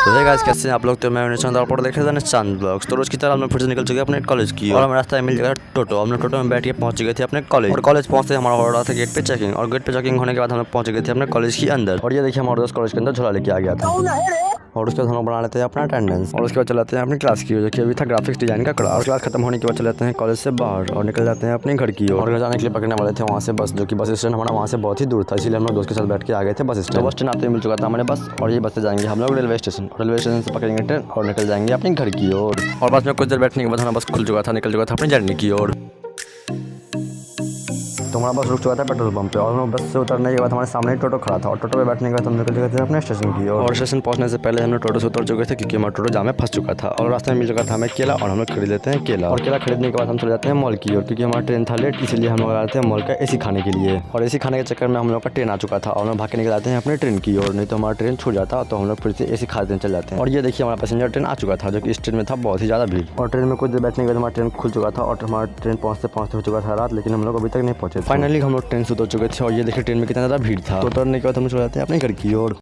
तो है गाइस, कैसे हैं आप लोग। तो मैं निशांत और देख रहे थे चांद ब्लॉग्स। तो रोज की तरह हम लोग फिर से निकल चुके अपने कॉलेज की और हमें रास्ते में मिल गया टोटो। हम लोग टोटो में बैठ के पहुंच गए थे अपने कॉलेज। और कॉलेज पहुंचते हमारा हो रहा था गेट पे चेकिंग। और गेट पे चेकिंग होने के बाद हम लोग पहुंच गए थे अपने कॉलेज के अंदर। और ये देखिए, हमारे दोस्त कॉलेज के अंदर झोला लेके आ गया था। और उसके बाद हम लोग बना लेते हैं अपना अटेंडेंस। और उसके बाद चलाते हैं अपनी क्लास की, जो कि अभी था ग्राफिक्स डिजाइन का क्लास। क्लास खत्म होने के बाद चले जाते हैं कॉलेज से बाहर और निकल जाते हैं अपने घर की ओर। और घर जाने के लिए पकड़ने वाले थे वहाँ से बस, जो कि बस स्टैंड हमारा वहाँ से बहुत ही दूर था। इसलिए हम लोग दोस्त के साथ बैठ के आ गए थे बस स्टैंड। बस स्टैंड आते मिल चुका था हमारे बस। और ये बस से जाएंगे हम लोग रेलवे स्टेशन। रेलवे स्टेशन से पकड़ेंगे ट्रेन और निकल जाएंगे अपने घर की ओर। और बस में कुछ देर बैठने के बाद हमारा बस खुल चुका था, निकल चुका था अपनी जर्नी की ओर। तो हमारा बस रुक चुका था पेट्रोल पंप पे। और हम बस से उतरने के बाद हमारे सामने टोटो खड़ा था। और टोटो पे बैठने के बाद हम निकल चुके थे अपने स्टेशन की ओर। और स्टेशन पहुंचने से पहले हम लोग टोटो से उतर चुके थे, क्योंकि हमारा टोटो जाम में फंस चुका था। और रास्ते में मिल चुका था हमें केला, और हम लोग खरीद लेते हैं केला। और केला खरीदने के बाद हम चले जाते हैं मॉल की ओर, क्योंकि हमारा ट्रेन था लेट। इसलिए हम लोग आते हैं मॉल का एसी खाने के लिए। और एसी खाने के चक्कर में हम लोग का ट्रेन आ चुका था और हम लोग भाग के निकल आते हैं अपने ट्रेन की ओर। नहीं तो हमारा ट्रेन छूट जाता, तो हम लोग फिर से एसी खाते चल जाते हैं। और ये देखिए, हमारा पैसेंजर ट्रेन आ चुका था, जो कि इस ट्रेन में था बहुत ही ज़्यादा भीड़। और ट्रेन में कुछ देर बैठने के बाद हमारा ट्रेन खुल चुका था। और हमारा ट्रेन पहुँचते पहुँचते हो चुका था रात, लेकिन हम लोग अभी तक नहीं पहुँचे। फाइनली हम लोग ट्रेन से उतर चुके थे। और ये देखिए ट्रेन में कितना ज़्यादा भीड़ था। तो उतरने के बाद हम लोग चले जाते हैं अपने घर की ओर।